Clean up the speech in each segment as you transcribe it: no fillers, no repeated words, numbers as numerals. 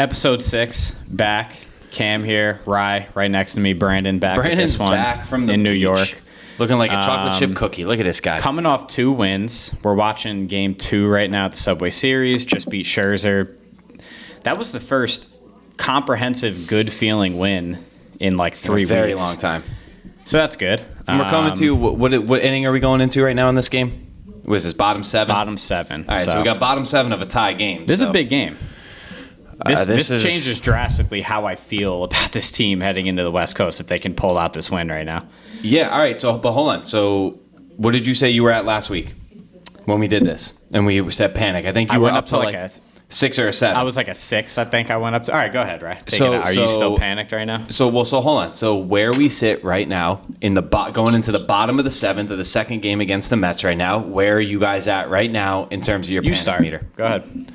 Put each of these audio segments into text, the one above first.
Episode 6, back. Cam here, Rye, right next to me. Brandon back with this one back from the in New beach, York. looking like a chocolate chip cookie. Look at this guy. Coming off 2 wins. We're watching Game 2 right now at the Subway Series. Just beat Scherzer. That was the first comprehensive, good-feeling win in like 3 weeks. Very long time. So that's good. And we're coming to, what inning are we going into right now in this game? Was this bottom 7? Bottom 7. All right, so we got bottom 7 of a tie game. This is a big game. This is- changes drastically how I feel about this team heading into the West Coast if they can pull out this win right now. Yeah, all right. So, but hold on. So, what did you say you were at last week when we did this? And we said panic. I think you were went up to like a 6 or a 7. I was like a 6, I think I went up to. All right, go ahead, right? So- Are you still panicked right now? So hold on. So where we sit right now in the going into the bottom of the 7th of the second game against the Mets right now, where are you guys at right now in terms of your panic meter? Go ahead.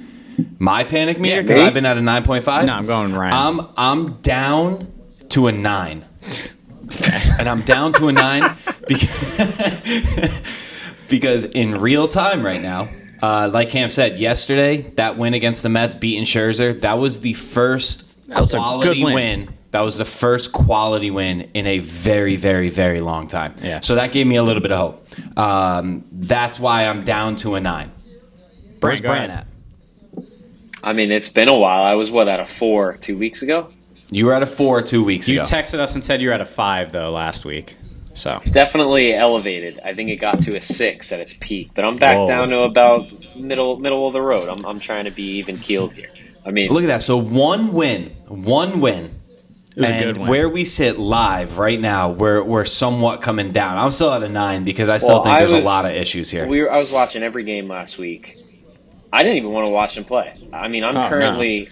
My panic meter, Yeah, because me? I've been at a 9.5. No, I'm going Ryan. I'm down to a 9. And I'm down to a 9 because in real time right now, like Cam said yesterday, that win against the Mets, beating Scherzer, that was the first quality win. That was the first quality win in a very, very, very long time. Yeah. So that gave me a little bit of hope. That's why I'm down to a 9. Where's Brand at? I mean, it's been a while. I was, at a 4 2 weeks ago? You were at a 4 2 weeks ago. You texted us and said you were at a 5, though, last week. So It's definitely elevated. I think it got to a 6 at its peak. But I'm back down to about middle of the road. I'm trying to be even keeled here. I mean, look at that. So one win. It was a good win. Where we sit live right now, we're somewhat coming down. I'm still at a 9 because I still think there's a lot of issues here. I was watching every game last week. I didn't even want to watch them play. I mean, I'm currently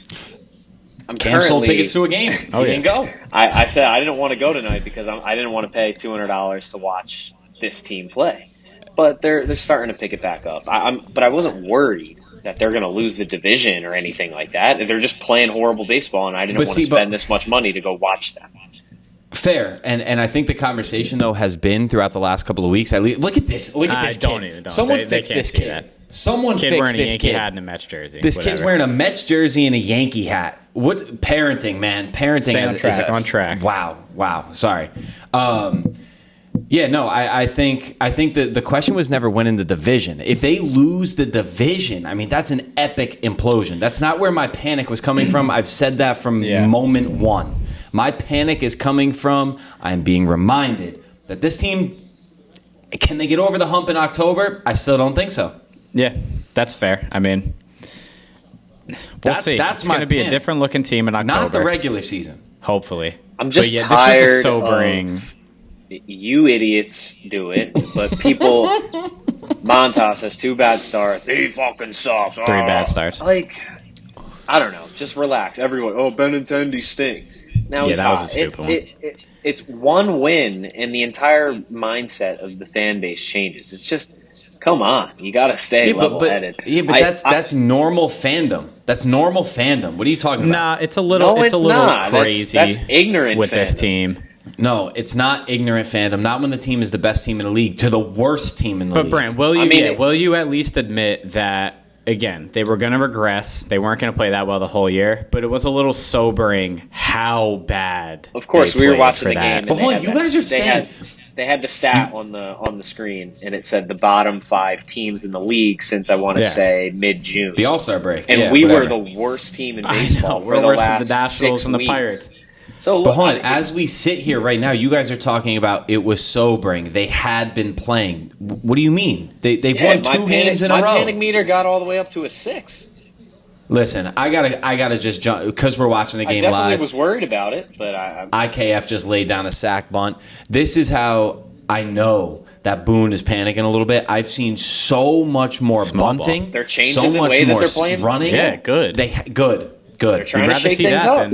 sold tickets to a game. He didn't go. I said I didn't want to go tonight because I didn't want to pay $200 to watch this team play. But they're starting to pick it back up. But I wasn't worried that they're going to lose the division or anything like that. They're just playing horrible baseball, and I didn't want to spend this much money to go watch them. Fair, and I think the conversation though has been throughout the last couple of weeks. Look at this. Look at this kid. Someone fix this kid. Someone fix this kid. wearing a Yankee hat and a Mets jersey. This kid's wearing a Mets jersey and a Yankee hat. What's parenting, man? Parenting. Stay on track. Wow. Sorry. Yeah, no, I think that the question was never winning the division. If they lose the division, I mean, that's an epic implosion. That's not where my panic was coming from. I've said that from moment one. My panic is coming from I'm being reminded that this team, can they get over the hump in October? I still don't think so. Yeah, that's fair. I mean, we'll see. It's going to be a different looking team in October. Not the regular season. Hopefully. I'm just tired. This was a sobering. You idiots do it, but people. Montas has 2 bad starts. He fucking sucks. 3 bad starts. Like, I don't know. Just relax. Everyone. Benintendi stinks. Now that was a stupid one. It's one win, and the entire mindset of the fan base changes. It's just, come on, you got to stay level-headed. But that's normal fandom. That's normal fandom. What are you talking about? Nah, it's a little crazy. That's ignorant with fandom. This team. No, it's not ignorant fandom. Not when the team is the best team in the league to the worst team in the league. But Brent, will you at least admit that? Again, they were going to regress. They weren't going to play that well the whole year, but it was a little sobering how bad. Of course, we were watching the game. But hold on, you guys are saying they had the stat on the screen, and it said the bottom 5 teams in the league since I want to say mid-June, the All-Star break, and we were the worst team in baseball. We're the worse last than the Nationals 6 and the weeks. Pirates. So, but hold on, as we sit here right now, you guys are talking about it was sobering. They had been playing. What do you mean? They've won 2 games in a row. My panic meter got all the way up to a 6. Listen, I gotta just jump because we're watching the game live. I definitely was worried about it, but IKF just laid down a sack bunt. This is how I know that Boone is panicking a little bit. I've seen so much more bunting. They're changing the way that they're playing. Running. Yeah, good. Good. They're trying to shake things up.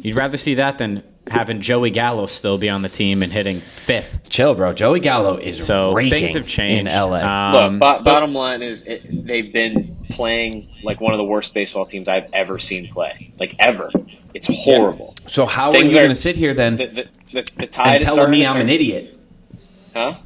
You'd rather see that than having Joey Gallo still be on the team and hitting 5th. Chill, bro. Joey Gallo is raking things have changed in LA. Look, bottom line is they've been playing like one of the worst baseball teams I've ever seen play. Like, ever. It's horrible. Yeah. So how are you going to sit here then the tide and tell me I'm an idiot? Huh?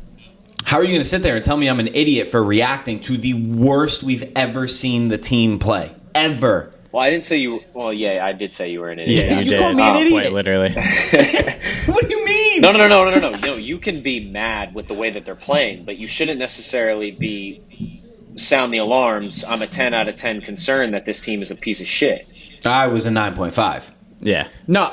How are you going to sit there and tell me I'm an idiot for reacting to the worst we've ever seen the team play? Ever. Well, I didn't say you. Well, yeah, I did say you were an idiot. Yeah, you did. called me an idiot. Quite literally. What do you mean? No. No, you can be mad with the way that they're playing, but you shouldn't necessarily sound the alarms. I'm a 10 out of 10 concerned that this team is a piece of shit. I was a 9.5. Yeah. No,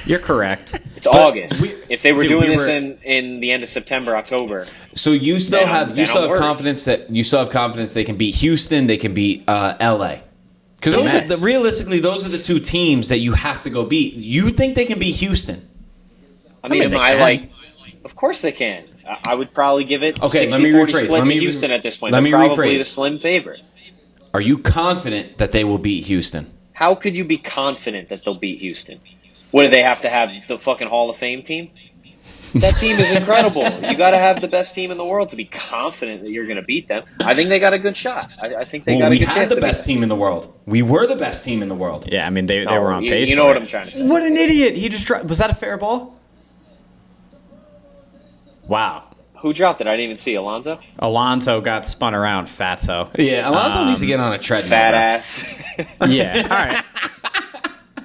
you're correct. It's August. If they were Dude, doing we this were- in the end of September, October, So you still Then have I'm worried. confidence they can beat Houston, they can beat LA. Because Mets. realistically, those are the two teams that you have to go beat. You think they can beat Houston? I mean, they am I can. like? Of course they can. I would probably give it Okay, 60-40 let me rephrase. split Let to me Houston at this point. let They're me probably rephrase. the slim favorite. Are you confident that they will beat Houston? How could you be confident that they'll beat Houston? What do they have to have? The fucking Hall of Fame team? That team is incredible. You got to have the best team in the world to be confident that you're going to beat them. I think they got a good shot. I think they got a We good had chance the to beat best them. team in the world. We were the best team in the world. Yeah, I mean, they No, were on pace. You know for what it. I'm trying to say. What an idiot! He just was that a fair ball? Wow. Who dropped it? I didn't even see. Alonzo? Alonzo got spun around, fatso. Yeah, Alonso needs to get on a treadmill. Fat bro. ass. Yeah. All right.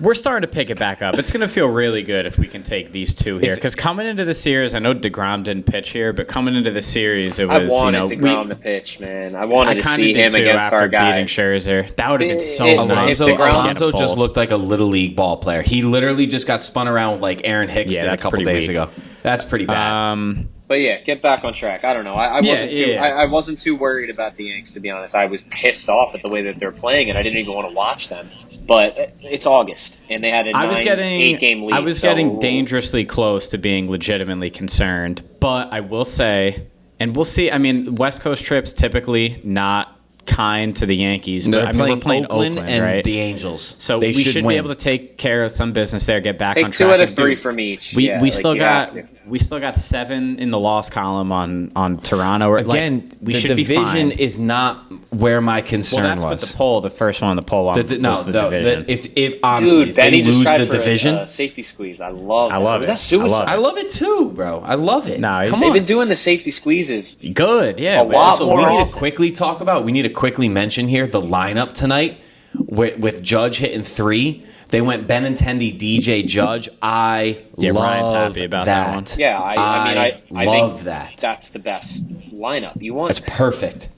We're starting to pick it back up. It's going to feel really good if we can take these two here. Because coming into the series, I know DeGrom didn't pitch here, but coming into the series, it I was, wanted DeGrom to pitch, man. I wanted to kinda see did him too against after our beating guys. Scherzer. That would have been so If nice. Alonso, DeGrom- to get Alonso them just both. looked like a little league ball player. He literally just got spun around like Aaron Hicks Yeah, did a that's couple pretty days weak. ago. That's pretty bad. But yeah, get back on track. I don't know. I Yeah, wasn't too. yeah. I wasn't too worried about the Yanks, to be honest. I was pissed off at the way that they're playing, and I didn't even want to watch them. But it's August, and they had a 8-game lead. I was getting dangerously close to being legitimately concerned. But I will say, and we'll see. I mean, West Coast trips typically not kind to the Yankees. But I mean, we're playing Oakland, and right? the Angels. So they we should win. be able to take care of some business there, get back Take on track. 2 out of and 3 do- from each. We Yeah, we like still you got have to. we still got 7 in the loss column on Toronto. Again, we the should be division fine. is not where my concern Well, that's what was. the poll, the first one on the poll was the division. If honestly, Dude, if they Benny just lose tried the for division, a safety squeeze. I love I love Was it. that suicide? I love it too, bro. I love it. No, it's- Come They've on. been doing the safety squeezes. Good, yeah. A lot Also, more we need to often. quickly talk about. We need to quickly mention here the lineup tonight with Judge hitting 3. They went Benintendi, DJ, Judge. I Yeah, love Ryan's happy about that one. Yeah, I love think that. that's the best lineup you want. That's perfect.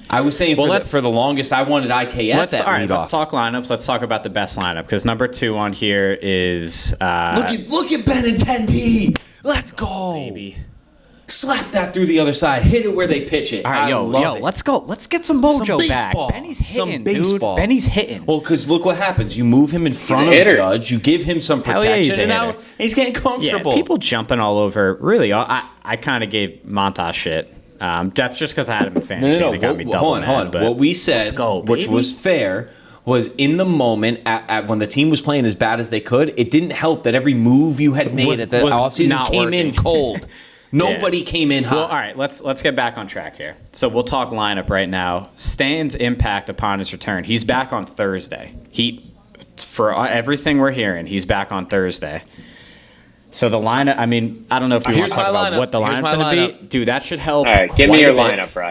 I was saying Well, for the longest, I wanted IKF Let's at leadoff. let's talk lineups. Let's talk about the best lineup because number 2 on here is Look at Benintendi. Let's go. baby. Slap that through the other side. Hit it where they pitch it. All right, I yo, love it. let's go. Let's get some mojo Some back. baseball. Benny's Some hitting, baseball. dude. Benny's hitting. Well, because look what happens. You move him in front of hitter. Judge. You give him some Hell protection, yeah, he's a and now hitter. he's getting Yeah, comfortable. people jumping all over. Really, I kind of gave Monty shit. That's just because I had him in fantasy. no, and it got me double hold on, mad, hold on. but What we said, let's go, which baby. was fair, was in the moment at when the team was playing as bad as they could. It didn't help that every move you had made Was- at the was offseason not came in working. cold. Nobody came in hot. Well, all right, let's get back on track here. So we'll talk lineup right now. Stan's impact upon his return. He's back on Thursday. For everything we're hearing, he's back on Thursday. So the lineup, I mean, I don't know if you want Here's to talk my about lineup. what the Here's lineup's my going to be. lineup. Dude, that should help. All right, give me quite your a bit. lineup, Bri.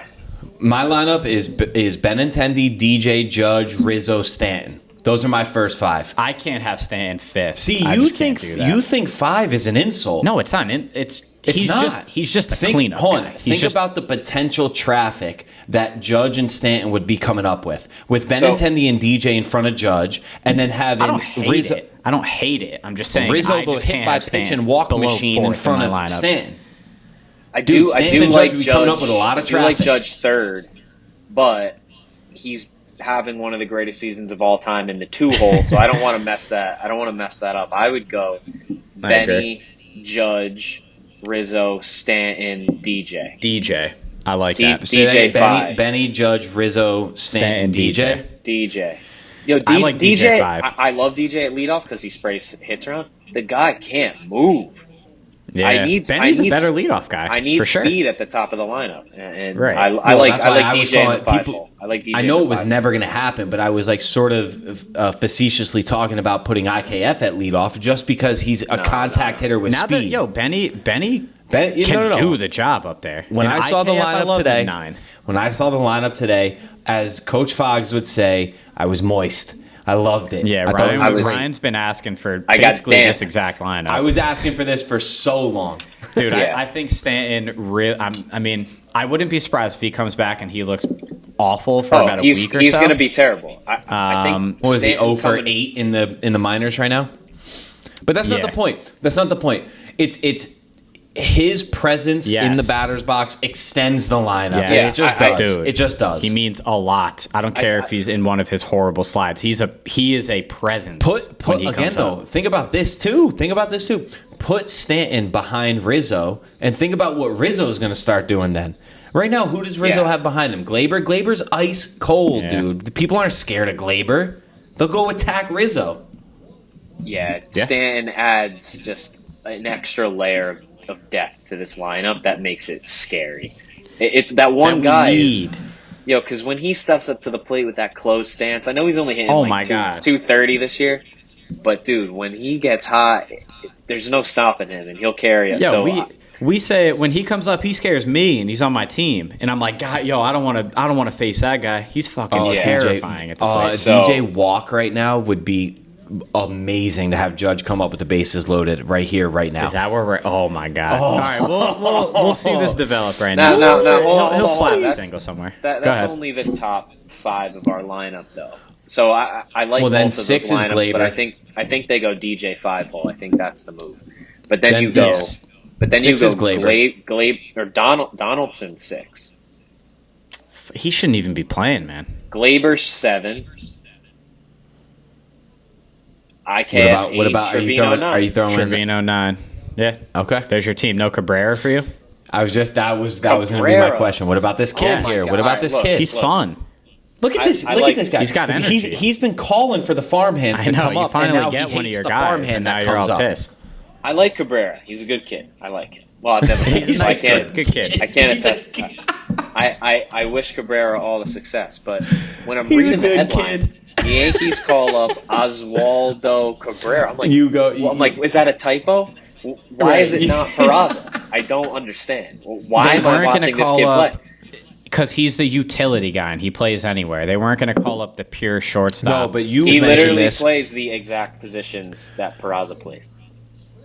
My lineup is Benintendi, DJ, Judge, Rizzo, Stanton. Those are my first 5. I can't have Stan fifth. See, I you just can't think do that. you think 5 is an insult? No, it's not. He's not. just a think, cleanup Hold on. guy. He's Think just, about the potential traffic that Judge and Stanton would be coming up with Benintendi and DJ in front of Judge, and then having I don't hate Rizzo. it. I don't hate it. I'm just saying Rizzo I the just hit can't by have pitch Stan and walk below machine in fourth front my of lineup. Stanton. I Dude, do Stanton and like Judge would be Judge. coming up with a lot of I do like traffic. Judge third, but he's having one of the greatest seasons of all time in the 2-hole, so I don't want to mess that. I don't want to mess that up. I would go I agree. Benny, Judge, Rizzo, Stanton, DJ. DJ. I like D- that. Say that DJ again. 5. Benny, Judge, Rizzo, Stanton, DJ. DJ. Yo, I like DJ 5. I love DJ at leadoff because he sprays hits around. The guy can't move. Yeah. Benny's a better leadoff guy. I need for sure. speed at the top of the lineup, and Right. I Well, like that's why was DJ in calling the 5 people- hole. I like DJ. I know in it the was 5 never going to happen, but I was like sort of facetiously talking about putting IKF at leadoff just because he's a contact hitter with Now that speed. Benny Ben- can no. do the job up there. When And I saw the IKF, I lineup love today, him 9. when I saw the lineup today, as Coach Foggs would say, I was moist. I loved it. Yeah, I thought it was great. Ryan's been asking for I got basically damn. this exact lineup. I was asking for this for so long. Dude, Yeah. I think Stanton. I mean, I wouldn't be surprised if he comes back and he looks awful for about a week or so. He's going to be terrible. I think. What was he, Stanton 0 for coming- 8 in the minors right now? But that's not Yeah. the point. That's not the point. It's his presence in the batter's box extends the lineup. Yes. And it just does. Dude, it just does. He means a lot. I don't care if he's in one of his horrible slides. He is a presence. Put when he again comes though. up. Think about this too. Put Stanton behind Rizzo, and think about what Rizzo is going to start doing then. Right now, who does Rizzo have behind him? Glaber. Glaber's ice cold, dude. The people aren't scared of Glaber. They'll go attack Rizzo. Yeah, Stanton adds just an extra layer of depth to this lineup that makes it scary. It's that one guy. Because when he steps up to the plate with that closed stance, I know he's only hitting 230 this year, but dude, when he gets hot, there's no stopping him, and he'll carry it. We say when he comes up, he scares me, and he's on my team, and I'm like, God, I don't want to face that guy. He's fucking terrifying at the plate. DJ Walk right now would be amazing to have Judge come up with the bases loaded right here, right now. Is that where we're? Oh my God! All right, we'll see this develop right now. now. He'll slap a single somewhere. That's only the top 5 of our lineup, though. So I like then both of 6 those is lineups, Glaber. but I think they go DJ 5-hole. I think that's the move. But then you go. But then 6 you is go Glaber. or Donaldson 6. He shouldn't even be playing, man. Glaber 7. IKF What about are you throwing Trevino 9? Yeah. Okay. There's your team. No Cabrera for you? that was going to be my question. What about this kid here? God. What about this kid? He's fun. Look at this. Look at this guy. He's got energy. He's been calling for the farmhands to come you up, finally and now get he one of hates your the guys, farmhand and now that you're comes all up. pissed. I like Cabrera. He's a good kid. I like him. Well, I've never. He's a nice kid. Good kid. I can't attest. I wish Cabrera all the success, but when I'm reading the headline, the Yankees call up Oswaldo Cabrera. I'm like, I'm like, is that a typo? Why is it not Peraza? I don't understand. Why am I watching this kid play? Because he's the utility guy and he plays anywhere. They weren't going to call up the pure shortstop. No, but he literally plays the exact positions that Peraza plays.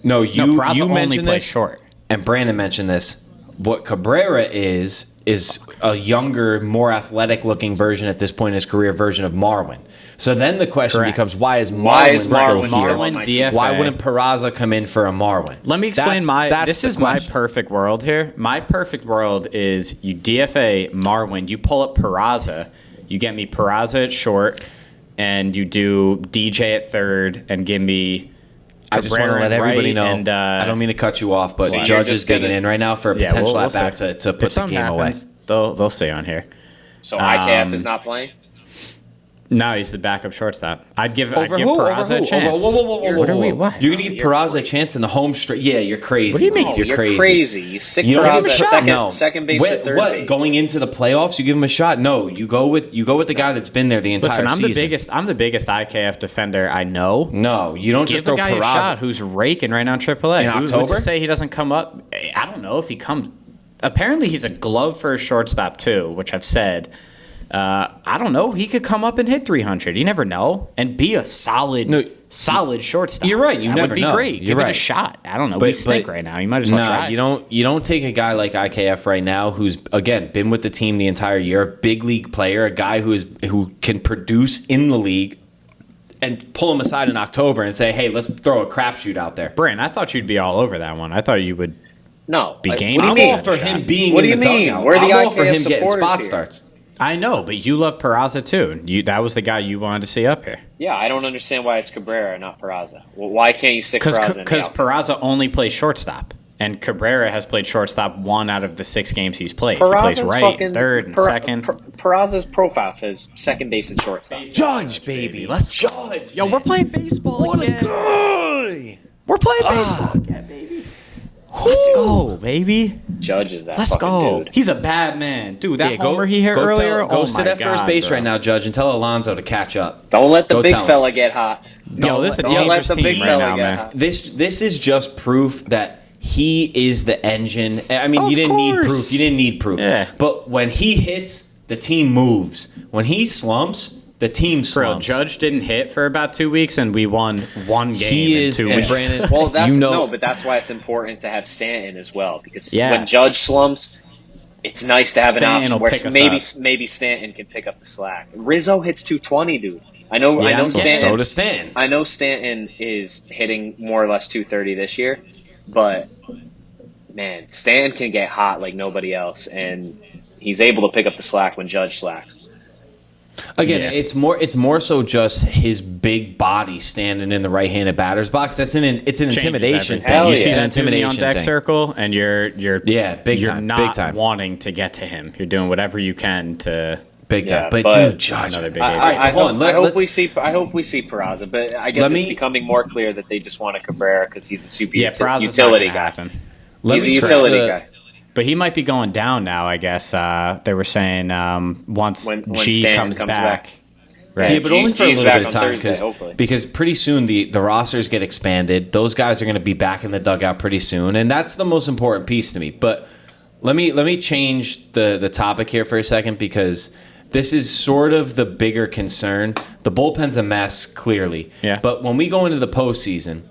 No, you Peraza only mentioned plays this, short. and Brandon mentioned this. What Cabrera is a younger, more athletic-looking version at this point in his career version of Marwin. So then the question becomes, why is Marwin still here? Marwin DFA. Why wouldn't Peraza come in for a Marwin? Let me explain this is my perfect world here. My perfect world is you DFA Marwin, you pull up Peraza, you get me Peraza at short, and you do DJ at third, and give me I just want to let everybody know. And, I don't mean to cut you off, but Judge is digging in right now for a potential at bat to put the game away. They'll stay on here. So IKF is not playing? No, he's the backup shortstop. I'd give Over Peraza a chance. Whoa. What are we? What? You're going to give Peraza a chance in the home straight? Yeah, you're crazy. What do you mean? You're crazy. You stick Peraza at second base or third base. Going into the playoffs, you give him a shot? No, you go with the guy that's been there the entire season. I'm the biggest IKF defender I know. No, you don't just throw Give a guy Peraza a shot who's raking right now in AAA. in October. Who's to say he doesn't come up? I don't know if he comes. Apparently, he's a glove for a shortstop too, which I've said. I don't know. He could come up and hit 300. You never know, and be a solid shortstop. You're right. You that never would be know. great. You're Give right. it a shot. I don't know. We stink right now. You might as well try. You don't take a guy like IKF right now, who's again been with the team the entire year, a big league player, a guy who can produce in the league, and pull him aside in October and say, "Hey, let's throw a crapshoot out there." Brent, I thought you'd be all over that one. I thought you would. No, be game. I'm all for him being in the dugout. I'm all for him getting spot starts. I know, but you love Peraza too. That was the guy you wanted to see up here. Yeah, I don't understand why it's Cabrera, not Peraza. Well, why can't you stick Peraza in? Because Peraza only plays shortstop, and Cabrera has played shortstop 1 out of the 6 games he's played. Peraza's he plays right, third, and second. Peraza's profile says second base and shortstop. Judge, baby. Let's judge. Yo, we're playing baseball again. What a guy. We're playing baseball again, baby. Let's go, baby. Judge is that. Let's go. Dude. He's a bad man, dude. That homer he hit earlier. Go sit at first base right now, Judge, and tell Alonso to catch up. Don't let the big fella get hot. Yo, this is a dangerous team right now, man. This is just proof that he is the engine. I mean, you didn't need proof. You didn't need proof. Yeah. But when he hits, the team moves. When he slumps, The team Bro, slumps. Judge didn't hit for about 2 weeks, and we won one game in 2 weeks. Brandon, Well, that's no, but that's why it's important to have Stanton as well, because Yes. when Judge slumps, it's nice to have Stanton an option will where pick us maybe Stanton can pick up the slack. Rizzo hits 220, dude. I know Yeah, Stanton. so does Stanton. I know Stanton is hitting more or less 230 this year, but man, Stanton can get hot like nobody else, and he's able to pick up the slack when Judge slacks. Again, Yeah. it's more so just his big body standing in the right-handed batter's box. It's an intimidation thing. Hell You yeah. see that It's dude an on intimidation deck thing. circle, and you're big you're time, not big time. wanting to get to him. You're doing whatever you can to. Big time. Yeah, But, but dude, It's Judge. another big All game. right, so hold on. I hope Let's- we see Peraza, but I guess Let it's me- becoming more clear that they just want a Cabrera because he's a super Yeah, Peraza's utility not gonna guy. happen. Let He's me a stress utility the- guy. But he might be going down now. I guess they were saying once When G Stanton comes comes back. back. Right. Yeah, but only for a G's little back bit of on time Thursday, hopefully. because pretty soon the rosters get expanded. Those guys are going to be back in the dugout pretty soon, and that's the most important piece to me. But let me change the topic here for a second because this is sort of the bigger concern. The bullpen's a mess, clearly. Yeah. But when we go into the postseason,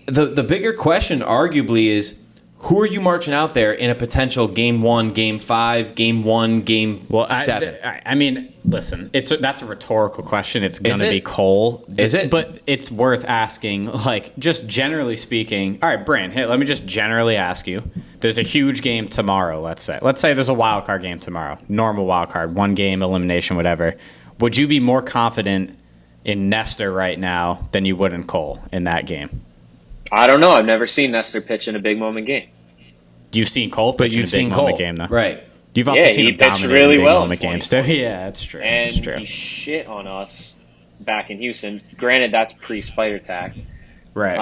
the bigger question arguably is who are you marching out there in a potential game 1, game 5, game 1, game 7? I mean, listen, that's a rhetorical question. It's going Is to it? be Cole. Is it? But it's worth asking, like, just generally speaking. All right, Brand, hey, let me just generally ask you. There's a huge game tomorrow, let's say. Let's say there's a wild card game tomorrow. Normal wild card, 1 game, elimination, whatever. Would you be more confident in Nestor right now than you would in Cole in that game? I don't know. I've never seen Nestor pitch in a big moment game. You've seen Cole pitch in a big moment game, though. Right. You've also Yeah, seen he him pitched dominate really in big well in moment games, too. Yeah, that's true. And That's true. he shit on us back in Houston. Granted, that's pre-spider tack. Right.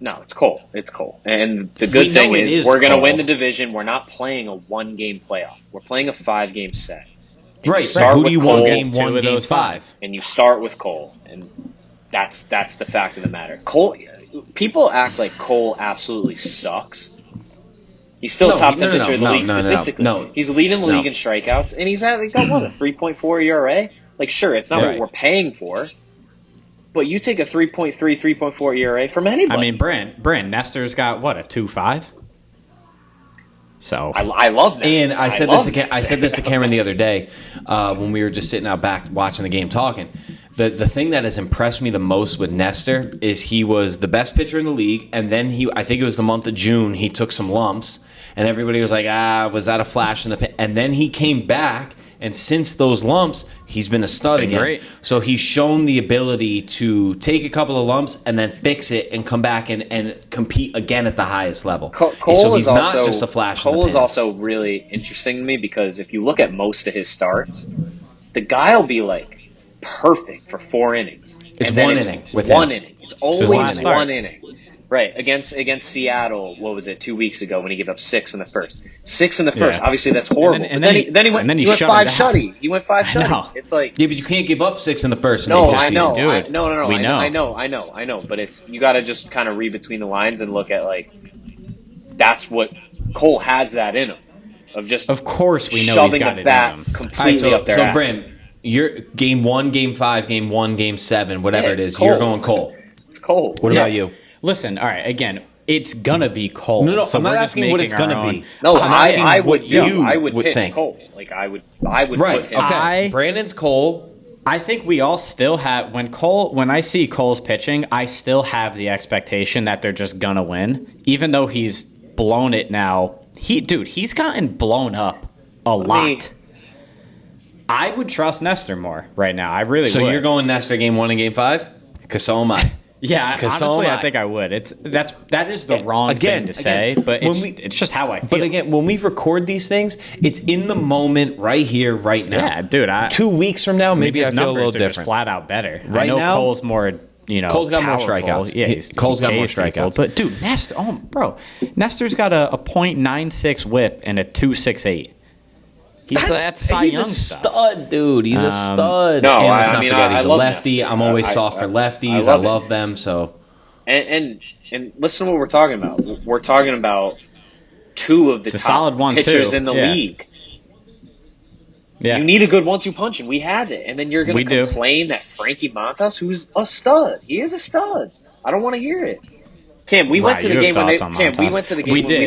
No, it's Cole. It's Cole. And the We good know thing it is is we're going to Cole. win the division. We're not playing a 1-game playoff. We're playing a 5-game set. And Right. you So start who with do you Cole, want game Two 1, of game those 5? and you start with Cole, and that's the fact of the matter. Cole, people act like Cole absolutely sucks. He's still No, top 10 no, pitcher in the no, league no, no, statistically. no. He's leading the No. league in strikeouts, and he's got what, a 3.4 ERA. Like, sure, it's not Right. what we're paying for, but you take a 3.3, 3.4 ERA from anybody. I mean, Brand, Nestor's got, what, a 2.5? So, I love Nestor. And I said love this again. I Nestor. said this to Cameron the other day when we were just sitting out back watching the game, talking. The thing that has impressed me the most with Nestor is he was the best pitcher in the league, and then I think it was the month of June, he took some lumps, and everybody was like, was that a flash in the pan? And then he came back, and since those lumps, he's been a stud Been again. great. So he's shown the ability to take a couple of lumps and then fix it and come back and compete again at the highest level. Cole so he's is not also, just a flash in Cole the is pan. also really interesting to me because if you look at most of his starts, the guy will be like perfect for 4 innings. It's And then one inning with one him. inning. It's his always last start. one inning. Right, against Seattle, what was it, 2 weeks ago when he gave up 6 in the first. 6 in the first, Yeah. obviously that's horrible. And But then he went, and then he he went shut 5 him down. shutty. He went 5 I know. shutty. It's like, Yeah, but you can't give up 6 in the first. no, next I season. know. Dude, No. we know. I know. But it's, you got to just kind of read between the lines and look at, like, that's what Cole has that in him. of course we know he's shoving got the it bat in him. completely All right, up their so ass. Brand, you're game 1, game 5, game 1, game 7, whatever Yeah, it it's is. You're Cole. going Cole. It's Cole. What about you? Listen, all right, again, it's gonna be Cole. No, so I'm not we're just asking what making it's gonna our be. own- No, I'm asking I what would you do. I would would pick think. Cole. Like I would Right. put him. Okay. Brandon's Cole. I think we all still have when I see Cole's pitching, I still have the expectation that they're just gonna win, even though he's blown it now. He's gotten blown up a lot. I would trust Nestor more right now. I really So would. you're going Nestor game 1 and game 5? Because so am I. Yeah, 'Cause so honestly, am I I. think I would. that is the wrong Again, thing to say, again, but when it's just how I feel. But again, when we record these things, it's in the moment, right here, right now. yeah, dude, 2 weeks from now, maybe I his feel a little numbers are just different. flat out better. I Right know now, Cole's more, Cole's got more powerful. strikeouts. Yeah, Cole's got more K's people. strikeouts. But dude, Nestor's got a .96 whip and a 2.68. That's Cy he's Young a stuff. stud, dude. He's a stud. No, and let's I not mean, forget, I he's a love lefty. Nestor. I'm always I- soft for I lefties. love I it. love them. So And listen to what we're talking about. We're talking about 2 of the It's a top solid one, pitchers too. in the Yeah. league. Yeah. You need a good 1-2 punch, and we have it. And then you're going to complain that Frankie Montas, who's a stud, he is a stud. I don't want to hear it. Cam, we went to the game when we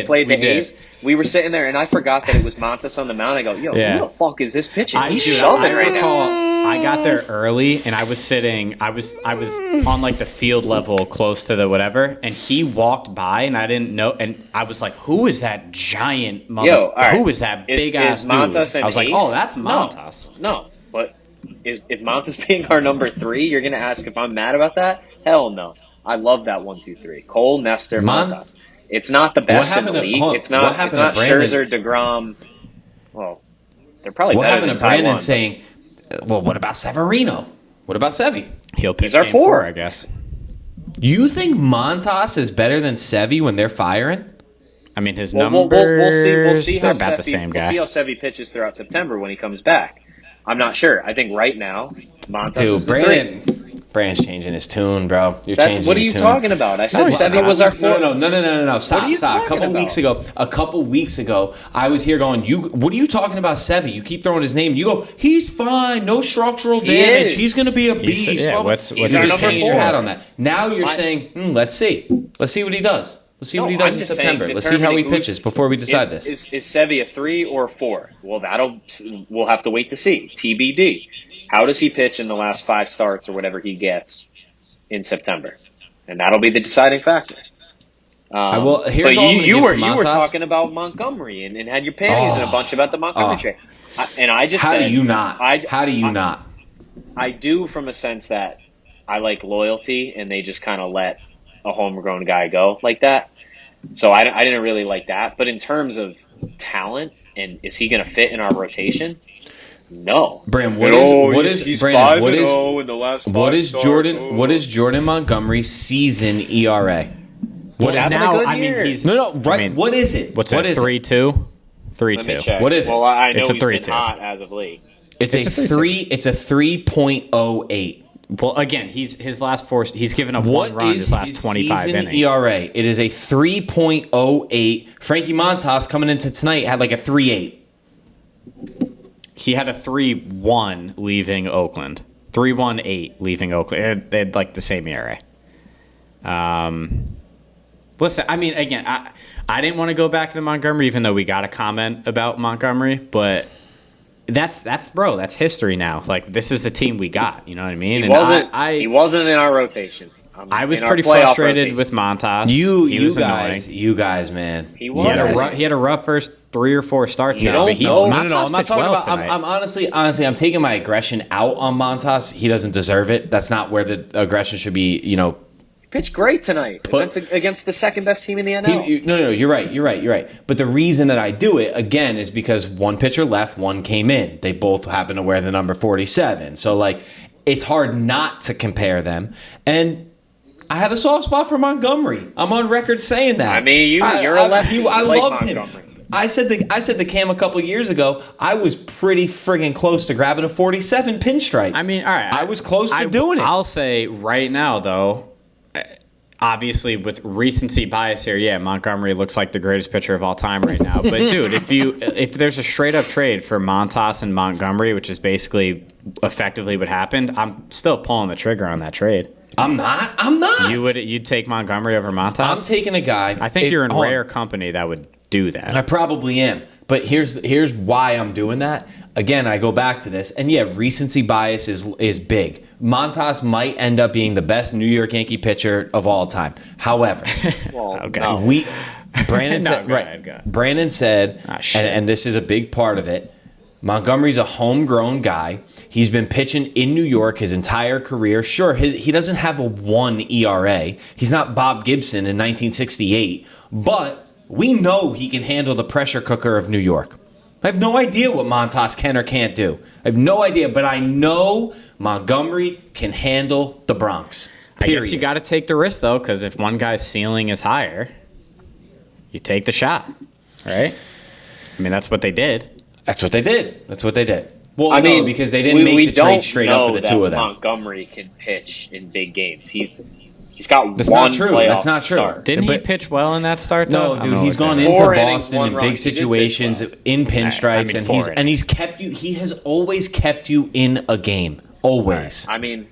played the A's. We were sitting there, and I forgot that it was Montas on the mound. I go, who the fuck is this pitching? He's shoving right now. I got there early, and I was sitting. I was on like the field level, close to the whatever, and he walked by, and I didn't know, and I was like, "Who is that giant motherfucker? Who is that big ass dude?" I was like, "Oh, that's Montas." No, but if Montas being our number 3, you're gonna ask if I'm mad about that? Hell no. I love that 1-2-3. Cole, Nestor, Montas. It's not the best in the league. It's not Scherzer, DeGrom. Well, they're probably better than Taiwan. What happened to Brandon saying, well, what about Severino? What about Sevy? He'll pitch He's our 4, I guess. You think Montas is better than Sevy when they're firing? I mean, his numbers, we'll see they're how about the same guy. We'll see how Sevy pitches throughout September when he comes back. I'm not sure. I think right now, Montas is the 3. Brandon's changing his tune, bro. You're changing your tune. What are you talking about? I said Sevy was our 4. No. Stop. A couple weeks ago, I was here going, what are you talking about Sevy? You keep throwing his name. You go, he's fine. No structural damage. He's going to be a beast. You're just hanging your hat on that. Now you're saying, let's see. Let's see what he does. Let's see what he does in September. Let's see how he pitches before we decide this. Is Sevy a 3 or a 4? Well, we'll have to wait to see. TBD. How does he pitch in the last 5 starts or whatever he gets in September? And that'll be the deciding factor. Here's all you were talking about Montgomery and had your panties in a bunch about the Montgomery trade. How do you not? I do, from a sense that I like loyalty, and they just kind of let a homegrown guy go like that. So I didn't really like that. But in terms of talent, and is he going to fit in our rotation? No. Brandon, what is Jordan Montgomery's season ERA? What is now? I mean, he's what is it? What's it? 3.2? 3.2. What is it? Well, I know it's a he's 3.2. been hot as of late. It's a 3.08. Well, again, his last 4. He's given up 1 run his last 25 innings. ERA. It is a 3.08. Frankie Montas coming into tonight had like a 3.8. He had a 3.1 leaving Oakland. 3.18 leaving Oakland. They had like the same ERA. Listen, I mean, again, I didn't want to go back to Montgomery, even though we got a comment about Montgomery, but that's history now. Like, this is the team we got. You know what I mean? He wasn't in our rotation. I was pretty frustrated with Montas. You guys, man. He was. He had a rough first 3 or 4 starts. No, I'm not talking about. I'm honestly, I'm taking my aggression out on Montas. He doesn't deserve it. That's not where the aggression should be. He pitched great tonight against the second best team in the NL. No, you're right. But the reason that I do it again is because one pitcher left, one came in. They both happen to wear the number 47. So like, it's hard not to compare them. And I had a soft spot for Montgomery. I'm on record saying that. I mean, you're a lefty. I loved him. I said to Cam a couple of years ago, I was pretty friggin' close to grabbing a 47 pinstripe. I mean, all right. I was close to doing it. I'll say right now, though, obviously with recency bias here, yeah, Montgomery looks like the greatest pitcher of all time right now. But dude, if there's a straight up trade for Montas and Montgomery, which is basically effectively what happened, I'm still pulling the trigger on that trade. I'm not. You'd take Montgomery over Montas? I'm taking a guy. I think you're in rare company that would do that. I probably am. But here's why I'm doing that. Again, I go back to this, and yeah, recency bias is big. Montas might end up being the best New York Yankee pitcher of all time. However, Brandon said, Brandon said, and this is a big part of it, Montgomery's a homegrown guy. He's been pitching in New York his entire career. Sure, he doesn't have a 1 ERA. He's not Bob Gibson in 1968, but we know he can handle the pressure cooker of New York. I have no idea what Montas can or can't do. I have no idea, but I know Montgomery can handle the Bronx. Period. I guess you got to take the risk, though, because if one guy's ceiling is higher, you take the shot, right? I mean, that's what they did. That's what they did. Well, I mean, because they didn't make the trade straight up for the two of them. Montgomery can pitch in big games. He's got That's one not true. playoff That's not true. start. Didn't he But- pitch well in that start, though? No, dude, he's gone that into up. 4 innings, Boston 1 in run. big He did pitch situations, well. in pinstripes, I mean, and 4 he's kept you. He has always kept you in a game, always. I mean,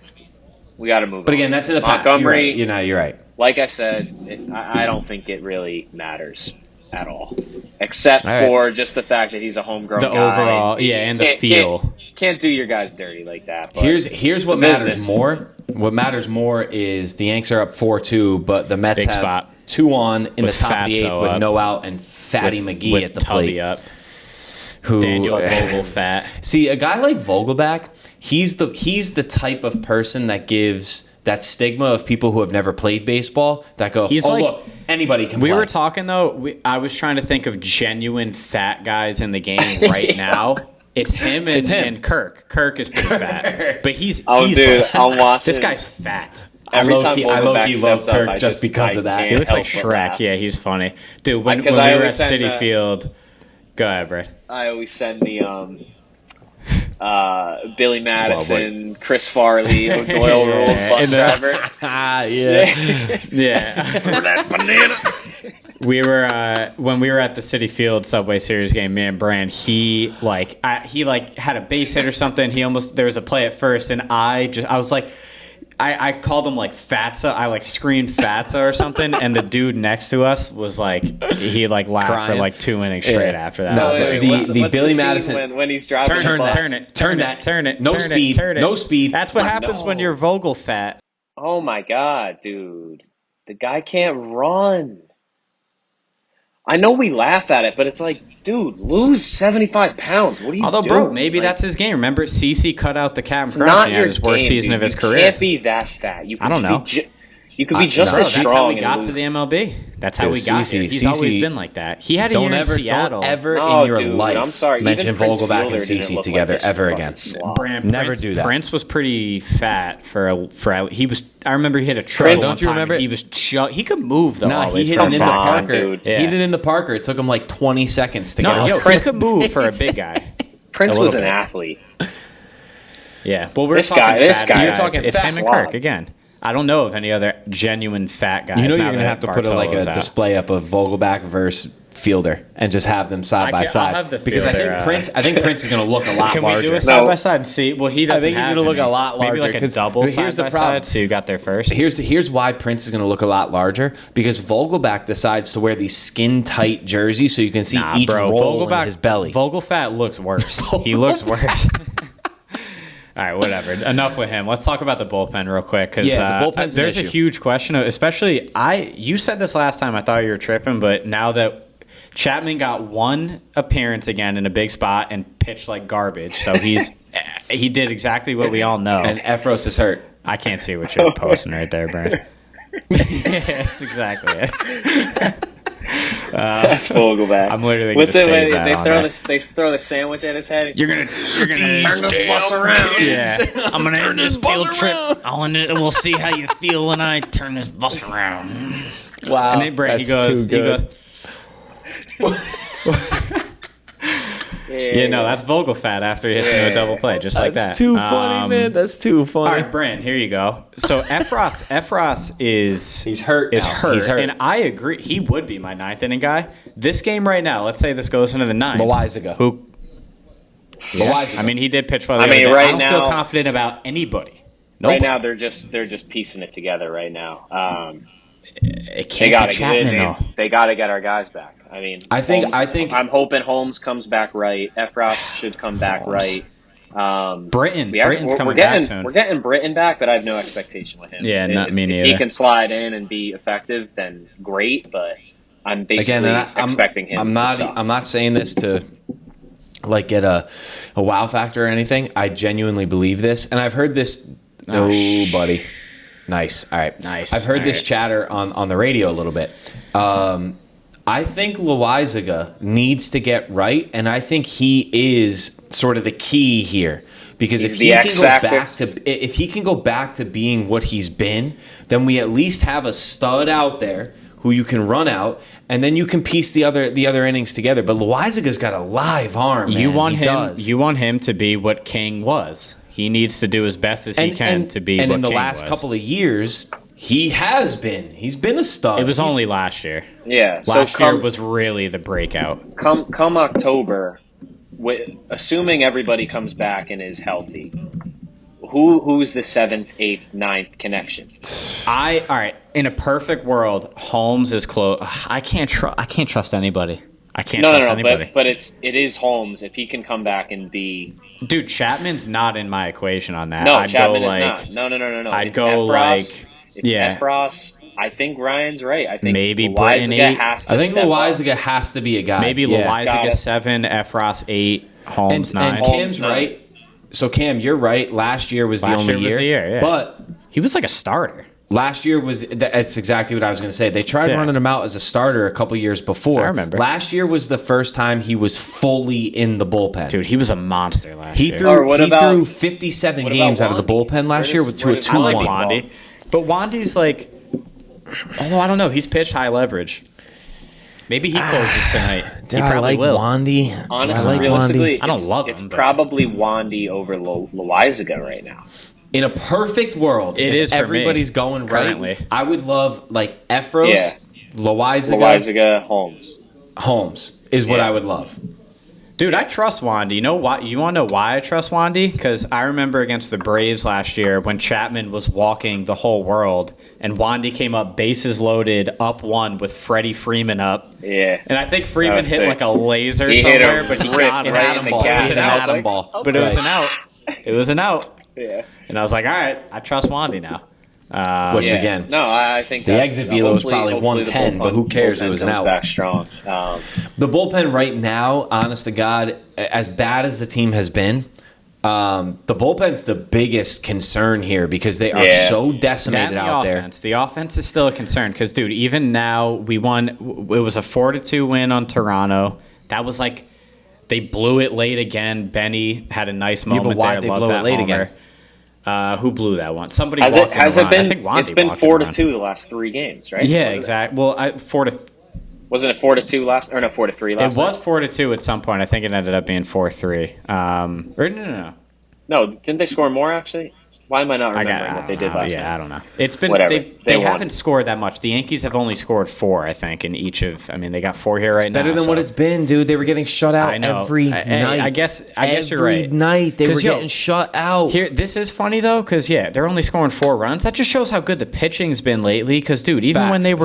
we got to move. But on. again, that's in the past. Montgomery, You're right. like I said, I don't think it really matters at all, except All right. for just the fact that he's a homegrown The guy. overall, yeah, and the feel. Can't do your guys dirty like that. But Here's what a matters business. more. What matters more is the Yanks are up 4-2, but the Mets Big have spot. 2 on in With the top of the 8th Fatso with up. no out and Fatty McGee with at the Tubby plate. up. Who Daniel Vogelbach. See, a guy like Vogelbach, he's the type of person that gives that stigma of people who have never played baseball that go, He's oh, like- look, anybody can We play. were talking, though, I was trying to think of genuine fat guys in the game right now. It's him and, It's him. and Kirk. Kirk is pretty fat. But he's dude, I'm watching. this guy's fat. Every I time low-key Vogelbach love steps up, Kirk I just because I of that. can't He looks like help but Shrek. laugh. Yeah, he's funny. Dude, when Because we I were at always send Citi the- Field, go ahead, Brad. I always send the Billy Madison, Chris Farley, O'Doyle rules bus And, driver. Yeah. We were when we were at the Citi Field Subway Series game. Me and Brand, he had a base hit or something. There was a play at first, and I was like, I called him like Fatsa. I like screamed Fatsa or something, and the dude next to us was like, he like laughed Crying. for like 2 innings straight Yeah. after that. No, I was so like, the Billy scene Madison- when he's driving turn the bus? it, Turn it. No turn speed, turn it. no speed. That's what Let's happens go. when you're Vogel fat. Oh my god, dude. The guy can't run. I know we laugh at it, but it's like, dude, lose 75 pounds. What are you Although, doing? bro, maybe Like, that's his game. Remember, CeCe cut out the Captain it's Crunch not and he your had his worst game, season dude. of his You career. can't be that fat. You I don't know. You could be just Bro, as that's strong. how we and got lose. to the MLB. That's how Dude, we got here. CeCe He's always CeCe been like that. He had a year in Seattle. Don't ever No, in your dude, life I'm sorry. mention Even Prince Vogelbach and Fielder didn't CeCe look together like this ever fucking again. slob. Never do that. Prince was pretty fat for he was. I remember he hit a triple. Prince- one Don't you time, remember and it? He was. He could move though. Nah, he always hit from it in the Come far. on, Parker. dude. Yeah. He hit it in the Parker. It took him like 20 seconds to get No, up. yo, he could move for a big guy. Prince A was little an bit. athlete. Yeah, well, we're This talking guy- this fat guy- guys. You're talking it's fat him and slob. Kirk again. I don't know of any other genuine fat guys. You know now you're gonna that have to put like Bartolo's a out. display up of Vogelbach versus Fielder and just have them side by I'll side. have the because I Fielder, think Prince is going to look a lot Can we larger. do a side by side and see? Well, he doesn't. I think he's have gonna look any. a lot Maybe larger, like a 'cause double here's side the by problem. side. So you got there first. Here's why Prince is going to look a lot larger, because Vogelbach decides to wear these skin tight jerseys so you can see each roll in his belly. Vogelfat looks worse. He looks worse. All right, whatever. Enough with him. Let's talk about the bullpen real quick, because Yeah, the bullpen's an there's a issue. huge question. Especially, you said this last time. I thought you were tripping, but now that Chapman got one appearance again in a big spot and pitched like garbage, so he did exactly what we all know. And Efros is hurt. I can't see what you're posting right there, Brian. Yeah, that's exactly it. That's Vogelbach. I'm literally What's gonna it save when that they throw the sandwich at his head? You're gonna turn this bus around. Yeah, I'm gonna end this field trip. around. We'll see how you feel when I turn this bus around. Wow, And then Brett, he goes, yeah, no, that's Vogelfat after he hits into a double play, just like that. That's too funny, man. That's too All funny. right, Brent, here you go. So Efros is He's hurt Is now. hurt. He's hurt. And I agree. He would be my ninth inning guy. This game right now, let's say this goes into the ninth. Loizaga. Who? Loizaga. I mean, he did pitch well. I the other mean, day. right I don't feel now- confident about anybody. Right Nobody. now, they're just piecing it together. Right now, It they can't got be to Chapman though. they got to get our guys back. I mean, I think- I'm hoping Holmes comes back right. Efros should come back right. Britton's we're coming getting back soon. we're getting Britton back, but I have no expectation with him. Yeah, not me If neither. he can slide in and be effective, then great. But I'm basically Again, and expecting him. I'm to not. suck. I'm not saying this to like get a wow factor or anything. I genuinely believe this, and I've heard this. Oh, Oh, buddy, nice. All right, Nice. I've heard All this right. chatter on the radio a little bit. I think Loizaga needs to get right, and I think he is sort of the key here. Because He's if the he can X go factor. back to if he can go back to being what he's been, then we at least have a stud out there who you can run out, and then you can piece the other innings together. But Loizaga's got a live arm. Man. You want He him. does. You want him to be what King was. He needs to do as best as he can to be. And what in the King last was. couple of years, He has been. He's been a stud. It was only last year. Yeah. Last year was really the breakout. Come October, assuming everybody comes back and is healthy, who's the 7th, 8th, 9th connection? All right. In a perfect world, Holmes is close. I can't trust anybody. I can't trust anybody. But it is Holmes if he can come back and be. Dude, Chapman's not in my equation on that. No, Chapman is not. No. I'd It's go Efros. It's yeah. Efros. I think Ryan's right. I think Maybe Loizaga Britton 8. has to I think step up. Loizaga has to be a guy. Maybe yeah. Loizaga 7, Efros 8, Holmes 9. And Cam's right. So Cam, you're right. Last year was the only year. Yeah. But he was like a starter. last year that's exactly what I was going to say. They tried running him out as a starter a couple years before. I remember. Last year was the first time he was fully in the bullpen. Dude, he was a monster last year. He threw 57 games out of the bullpen last year to a 2-1. I like Wandy. But Wandy's like, although I don't know, he's pitched high leverage. Maybe he closes tonight. Dude, I like will. Wandy. Honestly, realistically, I don't love him. It's but- probably Wandy over Loizaga right now. In a perfect world, It if is for me, everybody's going currently. right, I would love like Efros, Loizaga, Loizaga, Holmes is what I would love. Dude, I trust Wandy. You know why? You want to know why I trust Wandy? Because I remember against the Braves last year when Chapman was walking the whole world, and Wandy came up bases loaded, up one with Freddie Freeman up. Yeah. And I think Freeman was hit sick. like a laser He hit somewhere, a but he rip got right right in the ball. gap. It was an And I was out, like, ball. okay. but it was an out. It was an out. Yeah. And I was like, all right, I trust Wandy now. Which Yeah. again, No, I think the that's- exit velo was hopefully- probably hopefully the 110, but who cares? It was an comes out. back strong. the bullpen right now, honest to God, as bad as the team has been, the bullpen's the biggest concern here because they are so decimated out there. The offense is still a concern because, dude, even now we won. It was a 4-2 win on Toronto. That was like they blew it late again. Benny had a nice moment but why'd there. they Love blow that it late homer. again? Who blew that one? Somebody Has walked it has in it the run. been? I think Wandy It's been walked in the run. 4-2 the last 3 games, right? Yeah, Wasn't it? exactly. Well, 4-3 Wasn't it 4-2 last? Or no, 4-3 last. It was 4-2 at some point. I think it ended up being 4-3. Or no. No, didn't they score more actually? Why am I not I remembering what they did last Yeah, night? I don't know. It's been Whatever. they They won. haven't scored that much. The Yankees have only scored 4, I think, in each of. I mean, they got 4 here right now. Better than what it's been, dude. They were getting shut out I know. every I night. guess you're right. Every night they were 'Cause, yo, getting shut out. Here, this is funny though, because they're only scoring 4 runs. That just shows how good the pitching's been lately. Because, dude, even when the You're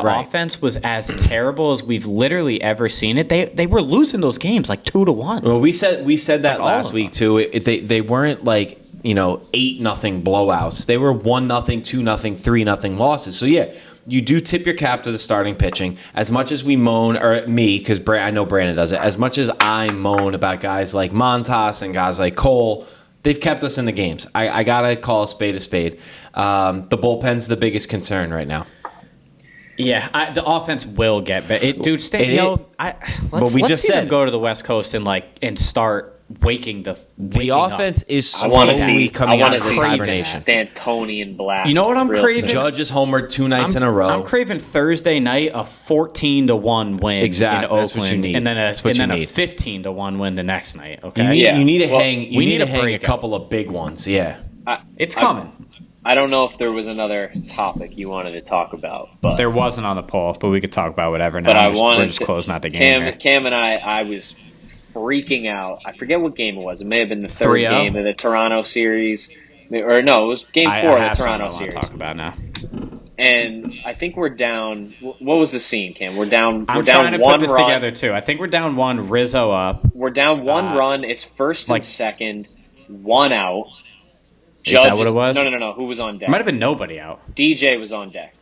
right. offense was as terrible as we've literally ever seen it, they were losing those games like 2-1. Well, we said that all last of week too. They weren't like 8-0 blowouts. They were 1-0, 2-0, 3-0 losses. So yeah, you do tip your cap to the starting pitching. As much as we moan, or me, because I know Brandon does it. As much as I moan about guys like Montas and guys like Cole, they've kept us in the games. I gotta call a spade a spade. The bullpen's the biggest concern right now. Yeah, the offense will get better. Dude, let's we just see said them go to the West Coast and start waking The waking offense up. is I want to slowly see. coming I out want of to this see hibernation. Stantonian blast. You know what I'm real craving? soon. Judge is homered 2 nights in a row. I'm craving Thursday night a 14-1 win Exactly, in Oakland, that's what you need. and then That's what you a need. 15-1 win the next night. You Okay, need, Yeah. you need to Well, hang. You we need need to a hang a breakout. couple of big ones. Yeah. it's coming. I don't know if there was another topic you wanted to talk about, but There wasn't on the poll, but we could talk about whatever now. But We're just closing out the game here. Cam and I was freaking out. I forget what game it was. It may have been the third 3-0? game of the Toronto series, or no, it was game 4 I of have the Toronto something I series. want to talk about now. And I think we're down. What was the scene, Cam? We're down. I'm we're down trying to one put this run. together too. I think we're down 1. Rizzo up. We're down one run. It's first and second, 1 out. Is that what it was? No. Who was on deck? Might have been nobody out. DJ was on deck.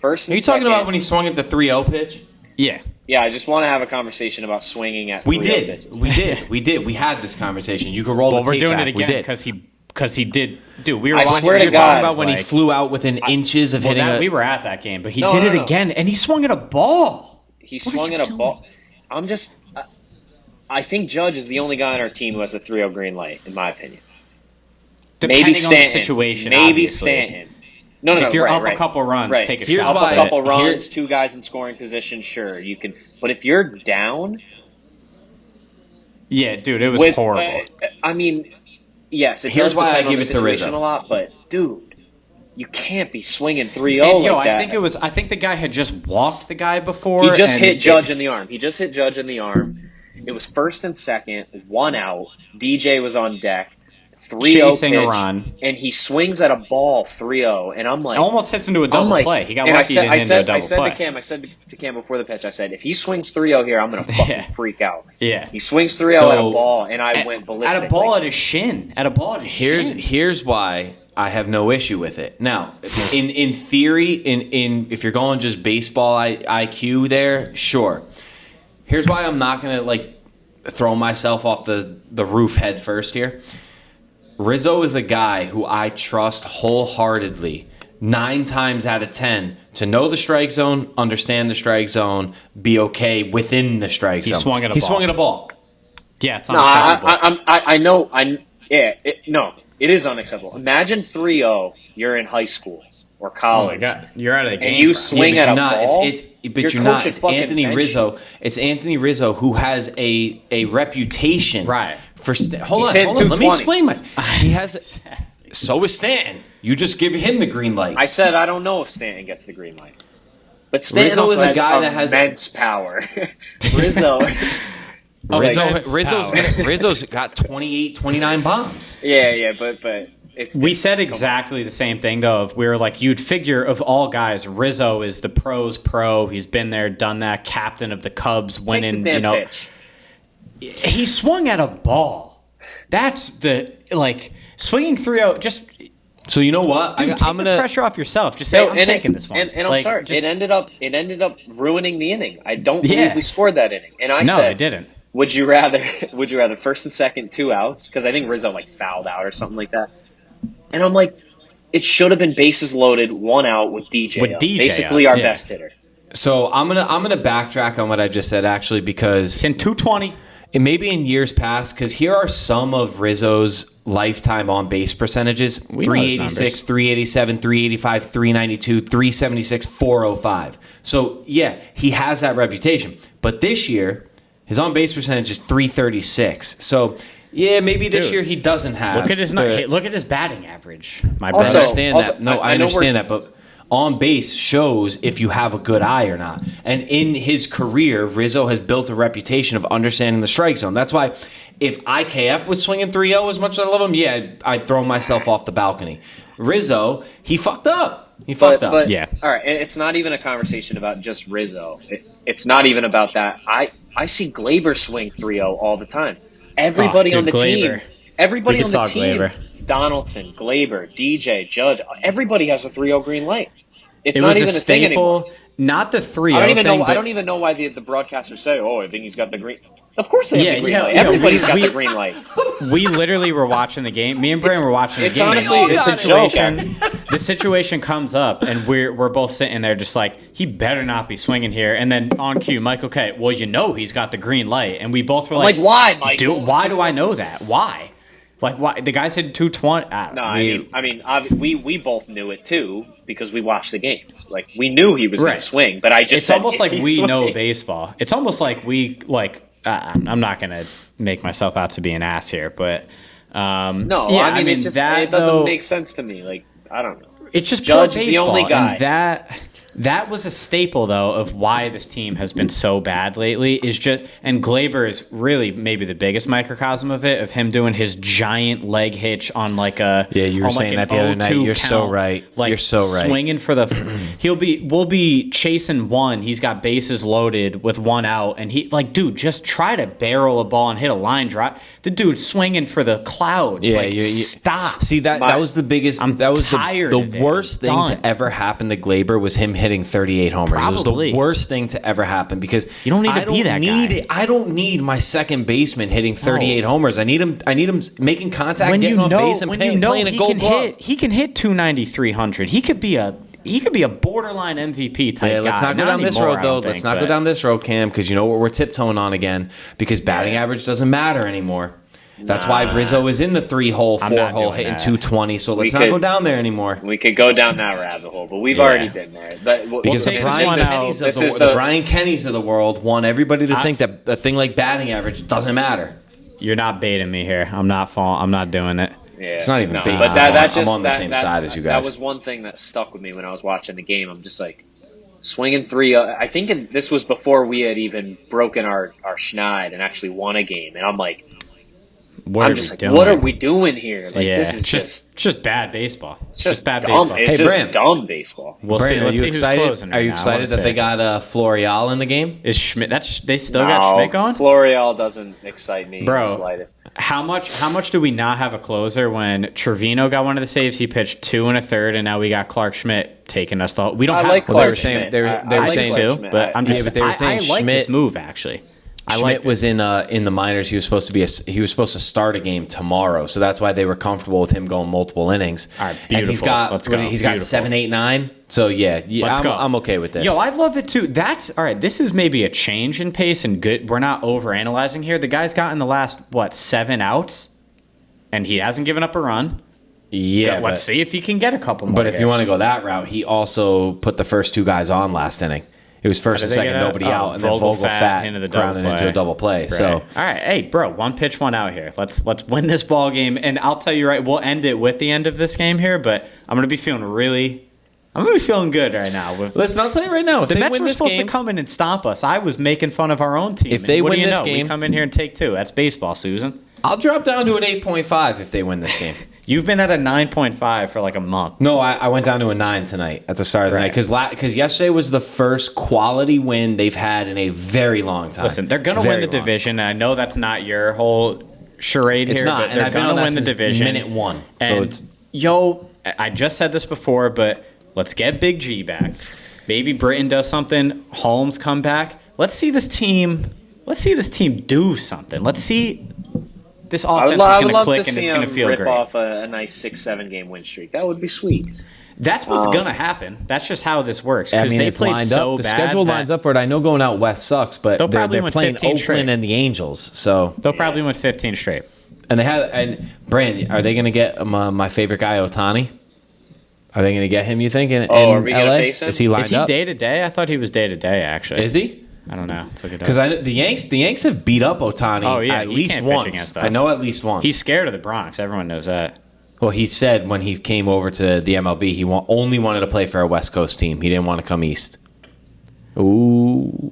First. Are And you talking second, about when he swung at the 3-0 pitch? Yeah. Yeah, I just want to have a conversation about swinging at. We 3-0 did. pitches. We did. We had this conversation. You could roll Well, the we're tape doing back. it We again did. because he did. Dude, we were I watching. swear to You're God, talking about when he like- flew out within inches of hitting we were at that game, but he No, did no, it no. again, and he swung at a ball. He What are swung you at a doing? ball. I'm just. I think Judge is the only guy on our team who has a 3-0 green light, in my opinion. Depending Maybe on Stanton. the situation, Maybe obviously. Stanton. No. If you're right, up right. a couple runs, Right. take a Here's shot. Up why- a couple here- runs, 2 guys in scoring position, sure you can. But if you're down, Yeah, dude, it was with, horrible. I mean, yes. It Here's does why I depend on give the it to situation Rizzo. a lot, but dude, You can't be swinging 3-0 And yo, like that. I think the guy had just walked the guy before. He just and hit Judge in the arm. He just hit Judge in the arm. It was first and second, 1 out. DJ was on deck. 3-0 chasing pitch, a run, and he swings at a ball 3-0, and I'm like, almost hits into a double play. He got lucky. He didn't hit into a double play. I said to Cam before the pitch, I said, if he swings 3-0 here, I'm gonna fucking freak out. Yeah. He swings 3-0 at a ball, and I went ballistic. At a ball at his shin. Here's why I have no issue with it. Now, in theory, if you're going just baseball IQ there, sure. Here's why I'm not gonna throw myself off the roof head first here. Rizzo is a guy who I trust wholeheartedly 9 times out of 10 to know the strike zone, understand the strike zone, be okay within the strike zone. He swung at a ball. Yeah, it's unacceptable. I know. It is unacceptable. Imagine 3-0, you're in high school or college. Oh my God. You're out of the game. And you swing at a ball. You're not. It's Anthony Rizzo. It's Anthony Rizzo who has a reputation. Right. Hold on. Let me explain. He has. So is Stanton. You just give him the green light. I said I don't know if Stanton gets the green light, but Stanton Rizzo is a guy that has immense power. Rizzo. Rizzo's got 28, 29 bombs. Yeah, but we said exactly the same thing though. If we were like, you'd figure of all guys, Rizzo is the pros pro. He's been there, done that. Captain of the Cubs, winning. Pitch. He swung at a ball. That's swinging 3-0. Just so you know what, dude, take the pressure off yourself. Just say I'm taking this one. And I'm sorry, it ended up ruining the inning. I don't believe we scored that inning. And I said, it didn't. Would you rather first and second 2 outs? Because I think Rizzo fouled out or something like that. And I'm like, it should have been bases loaded, 1 out with DJ. Basically our best hitter. So I'm gonna backtrack on what I just said actually, because it's in 220. It may be in years past, because here are some of Rizzo's lifetime on base percentages: 386, 387, 385, 392, 376, 405. So yeah, he has that reputation. But this year, his on base percentage is 336. So yeah, maybe this year he doesn't have. Look at his batting average. I understand that. No, I understand that, but on base shows if you have a good eye or not. And in his career, Rizzo has built a reputation of understanding the strike zone. That's why if IKF was swinging 3-0 as much as I love him, I'd throw myself off the balcony. Rizzo, he fucked up. But, yeah. All right, it's not even a conversation about just Rizzo. It's not even about that. I see Gleyber swing 3-0 all the time. Everybody on the team. Everybody on the team. Gleyber. Donaldson, Gleyber, DJ, Judge, everybody has a 3-0 green light. It not even a staple, thing anymore. Not the 3-0 I don't even know why the broadcasters say, "Oh, I think he's got the green." Of course they have the green light. Everybody's got the green light. We literally were watching the game. Me and Brian were watching the game. Honestly, the situation comes up, and we're both sitting there just like, he better not be swinging here. And then on cue, Michael, okay, well, he's got the green light. And we both were like, why, Michael? Why do I know that? Why? Why? The guy's hitting 220. We both knew it too because we watched the games. We knew he was going to swing, but it's almost like we know baseball. It's almost like I'm not going to make myself out to be an ass here, but it doesn't make sense to me. I don't know. It's just Judge baseball, the only guy. And that was a staple, though, of why this team has been so bad lately. And Gleyber is really maybe the biggest microcosm of it, of him doing his giant leg hitch on you were saying that the other night. You're so right. You're so right. Swinging for we'll be chasing one. He's got bases loaded with 1 out, and dude, just try to barrel a ball and hit a line drive. The dude's swinging for the clouds. Yeah, stop. See that was the biggest. That was tired. The worst thing to ever happen to Gleyber was him hitting 38 homers. Probably. It was the worst thing to ever happen because you don't need to be that guy. I don't need my second baseman hitting 38 homers. I need him making contact, getting on base, and playing a Gold Glove. He can hit 290, 300. He could be a borderline MVP type guy. Let's not go down this road, though. Let's not go down this road, Cam, because you know what we're tiptoeing on again. Because batting average doesn't matter anymore. That's why Rizzo is in the 3-hole, 4-hole, hitting 220. So let's not go down there anymore. We could go down that rabbit hole, but we've already been there. Because the Brian Kennys of the world want everybody to think that a thing like batting average doesn't matter. You're not baiting me here. I'm not doing it. Yeah, It's not even no, baseball. but I'm on the same side as you guys. That was one thing that stuck with me when I was watching the game. I'm just like swinging three. I think this was before we had even broken our schneid and actually won a game. And I'm like, What are we doing here? Like, yeah, this is just bad baseball. It's just bad dumb. baseball. It's Hey, just Bram. dumb baseball. We'll Brandon, see. Let's are you see excited? who's closing. Are you right now. I excited wanna that they see. got Florial in the game? Is Schmidt? They still got Schmidt going, Florial doesn't excite me in the bro. slightest. How much do we not have a closer when Trevino got one of the saves? He pitched 2 1/3, and now we got Clark Schmidt taking us. We don't I have. like a Well, they Clark were saying Schmidt. they were I saying like Clark too, Schmidt. but I'm just. but they were saying I like Schmidt- this move actually. Schmidt was in the minors. He was supposed to start a game tomorrow, so that's why they were comfortable with him going multiple innings. All right, And he's beautiful. got Let's go. He's got Beautiful. 7, 8, 9. So yeah, Let's go. I'm okay with this. Yo, I love it too. That's all right. This is maybe a change in pace and good. We're not overanalyzing here. The guy's gotten the last 7 outs, and he hasn't given up a run. yeah, Let's see if he can get a couple more. But if here. you want to go that route, he also put the first 2 guys on last inning. It was first and How did they second, get nobody out? out, and then Vogelbach into the double grounded play. into a double play. Right. So all right, hey, bro, one pitch, one out here. Let's win this ball game, and I'll tell you right, we'll end it with the end of this game here. But I'm gonna be feeling good right now. listen, I'll tell you right now, if The they Mets win were this supposed game, to come in and stomp us. I was making fun of our own team. If they what win do you this know? game- we come in here and take 2. That's baseball, Susan. I'll drop down to an 8.5 if they win this game. You've been at a 9.5 for like a month. No, I went down to a 9 tonight at the start of the night because yesterday was the first quality win they've had in a very long time. Listen, they're going to win the division. And I know that's not your whole charade It's here, not, but and they're I've been going on to that win the since division. minute 1. And So I just said this before, but let's get Big G back. Maybe Britton does something. Holmes come back. Let's see this team do something. Let's see this offense is going to click and it's going to feel rip great. off a nice 6-7 game win streak. That would be sweet. That's what's going to happen. That's just how this works. I Because mean, they it's played lined so up. The bad. schedule lines up for it. I know going out west sucks, but They'll probably they're win playing 15 Oakland straight. and the Angels. So They'll probably win 15 straight. and Brand, are they going to get my favorite guy Ohtani? Are they going to get him? You think in are we gonna LA? face him? Is he lined Is he up? day to day? I thought he was day to day. Actually, Is he? I don't know. Let's look it up. Because the Yanks have beat up Ohtani Oh, yeah, at he least can't pitch once. against us. I know at least once. He's scared of the Bronx. Everyone knows that. Well, he said when he came over to the MLB, he only wanted to play for a West Coast team. He didn't want to come East. Ooh.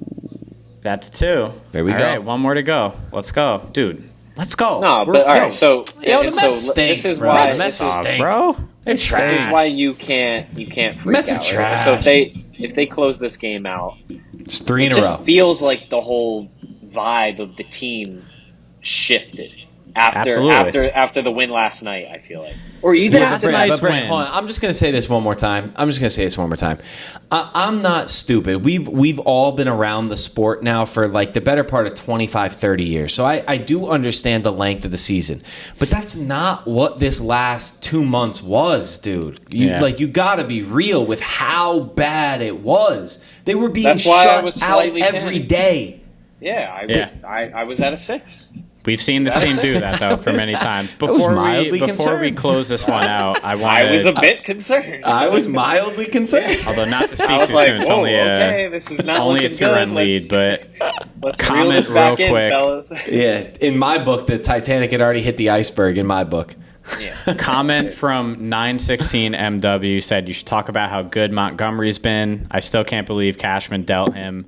That's 2. There we All go. right, one more to go. Let's go, dude. Let's go. No, but all right. So the Mets stink, this is bro. why The Mets stink. bro. They're this trash. is why you can't freak Mets are out. trash. So if they close this game out, It's 3 in it a just row. feels like the whole vibe of the team shifted Absolutely. after the win last night. I feel like, or even Yeah, after Brand, Brand, hold on. I'm just going to say this one more time. I'm not stupid. We've all been around the sport now for like the better part of 25, 30 years. So I do understand the length of the season. But that's not what this last 2 months was, dude. You got to be real with how bad it was. They were being That's why I shut was out slightly every panicked. day. I was at a 6. We've seen this team do that though for many times. Before mildly we concerned. close this one out, I was a bit concerned. I was mildly concerned. although not to speak I was too like, soon, it's whoa, only okay, this is not only a looking 2-run good. lead, but Let's reel comment this back real in, quick. fellas. Yeah, in my book, the Titanic had already hit the iceberg. In my book, comment from 916MW said you should talk about how good Montgomery's been. I still can't believe Cashman dealt him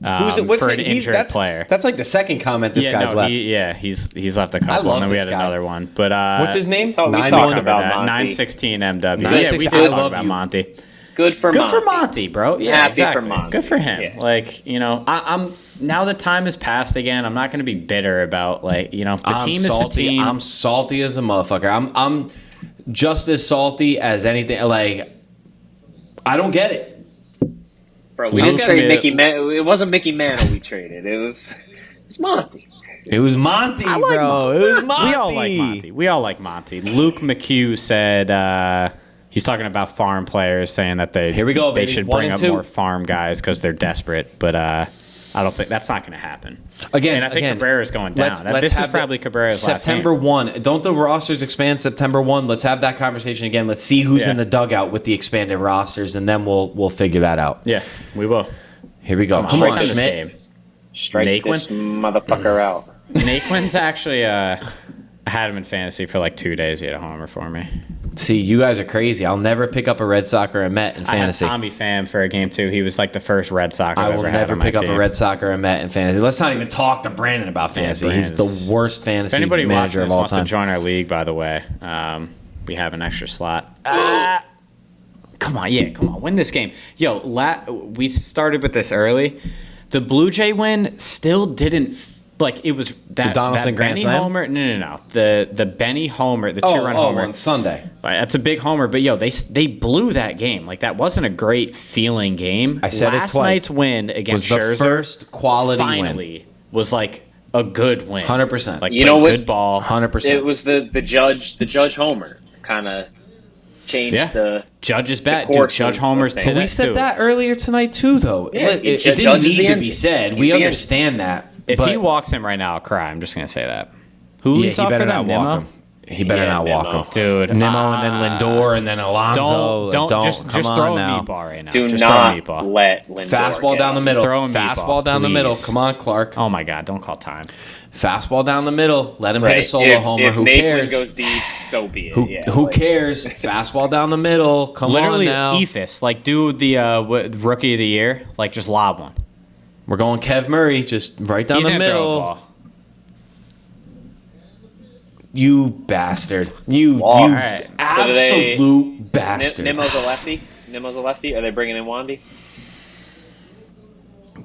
for an injured player. That's like the second comment this guy's left. He's left a couple, I love and then we this had guy. another one. But What's his name? So we Nine talked one- about Monty. 916MW. 916, We I did talk love about you. Monty. Good for Monty, bro. Yeah, Happy exactly. for Monty. Good for him. Yeah. Like, I'm now the time has passed again. I'm not going to be bitter about the team is the team. I'm salty as a motherfucker. I'm just as salty as anything. Like, I don't get it. Bro, We we didn't don't trade get Mickey Mantle. It wasn't Mickey Mantle we traded. It was Monty. It was Monty, bro. It was Monty. We all like Monty. We all like Monty. Luke McHugh said he's talking about farm players, saying that Here we go, they baby. should 1 bring and up 2. more farm guys because they're desperate. But I don't think that's not going to happen. Again, and I think Cabrera's going down. let's This is have probably Cabrera's September last game. 1. Don't the rosters expand September 1? Let's have that conversation again. Let's see who's Yeah. in the dugout with the expanded rosters, and then we'll figure that out. Yeah, we will. Here we go. Come Let's on, end this Schmidt. game. Strike Naquin? this motherfucker out. Naquin's actually I had him in fantasy for like 2 days. He had a homer for me. See, you guys are crazy. I'll never pick up a Red Sox or a Met in fantasy. I had Tommy Pham for a game too. He was like the first Red Sox I I've will ever had never on my pick up team. a Red Sox or a Met in fantasy. Let's not even talk to Brandon about fantasy. He's the worst If fantasy anybody manager watching of this all wants time. to join our league, by the way, we have an extra slot. Come on, win this game. Yo, we started with this early. The Blue Jay win still didn't it was that Donaldson grand Benny slam? homer. No. The Benny homer, the two-run homer on Sunday. Right, that's a big homer, but yo, they blew that game. Like that wasn't a great feeling game. I said Last it twice. night's win against Was the Scherzer first quality finally was like a good win. 100%. Like You know what? good ball. 100%. It was the judge homer kind of changed Yeah. the. Judge's bet, course dude. Judge of homers things. to But we this, said dude. that earlier tonight too, though. Yeah, it Judge didn't is need the to end. be said. He's We the end. understand that. If but he walks him right now, I'll cry. I'm just gonna say that. Who yeah, leads he off better for them? not walk Nimmo? him. He better Yeah, not walk Nimmo. him, Dude, Nimmo, and then Lindor, and then Alonso. Don't just come throw on a now. meatball right now. Do just throw a not meatball. let Lindor Fastball get down the him. middle. Throw a meatball, Fastball down the middle. please. Come on, Clark. Oh my God! Don't call time. Fastball down the middle. Let him hit a Right. solo homer. If Who Maitland cares? goes deep, so be it. Who Like, cares? Fastball down the middle. Come Literally, on now. Ephus. Like, do the rookie of the year. Like, just lob one. We're going Kev Murray, just right down He's the gonna throw a middle. ball. You bastard. You All right. So do they- absolute bastard. Nimmo's a lefty. Nimmo's a lefty. Are they bringing in Wandy?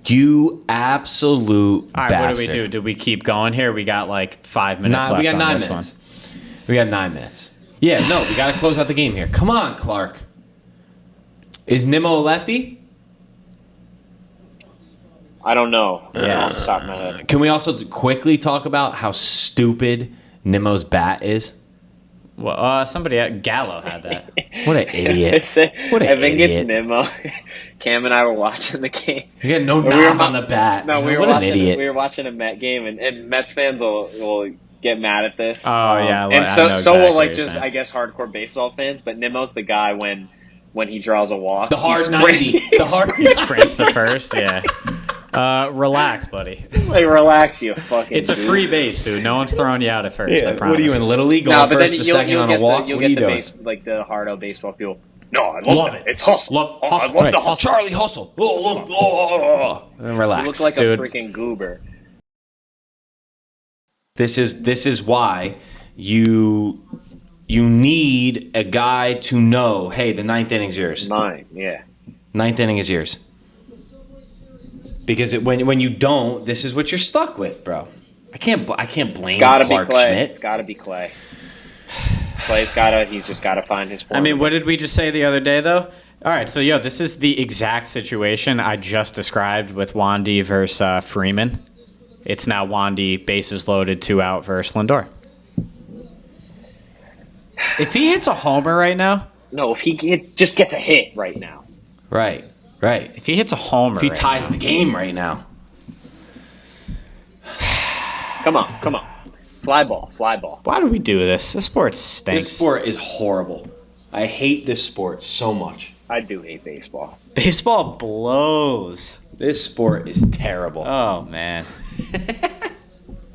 You absolute All right, bastard. what do we do? Do we keep going here? We got like 5 minutes left We got on 9 this minutes. one. We got 9 minutes. Yeah, no, we got to close out the game here. Come on, Clark. Is Nimmo a lefty? I don't know. Yeah. Off the top of my head. Can we also quickly talk about how stupid Nimmo's bat is? Well, Gallo had that. What an idiot. What an I think idiot. it's Nimmo. Cam and I were watching the game. You got no We were knob wa- on the bat. No, we were what an watching. idiot. We were watching a Met game, and Mets fans will get mad at this. Oh, yeah, and I so know so exactly will like what you're just saying. I guess hardcore baseball fans. But Nimmo's the guy when he draws a walk. The hard he's 90. The hard Sprints to first, yeah. Relax, buddy. Like, relax, you fucking. It's a dude. free base, dude. No one's throwing you out at first. I Yeah, promise. what are you in Little League? Going No, but first then to second on a walk? You'll What are you get the doing? base, like the hardo baseball people. No, I Love that. it. It's hustle. Love Oh, I hustle. love Right. the hustle. Charlie Hustle. And relax. You look like dude. a freaking goober. This is why you need a guy to know, hey, the ninth inning's yours. Mine, yeah. Ninth inning is yours. Because when you don't, this is what you're stuck with, bro. I can't blame It's gotta Clark be Clay. Schmidt. It's gotta be Clay. He's just gotta find his form. I mean, what did we just say the other day, though? All right, so, this is the exact situation I just described with Wandy versus Freeman. It's now Wandy, bases loaded, 2 out versus Lindor. If he hits a homer right now, No, if just gets a hit right now. Right. if he hits a homer If he right ties now, the game right now. Come on. Fly ball. why do we do this? This sport stinks. This sport is horrible. I hate this sport so much. I do hate baseball. Baseball blows. This sport is terrible. Oh, man.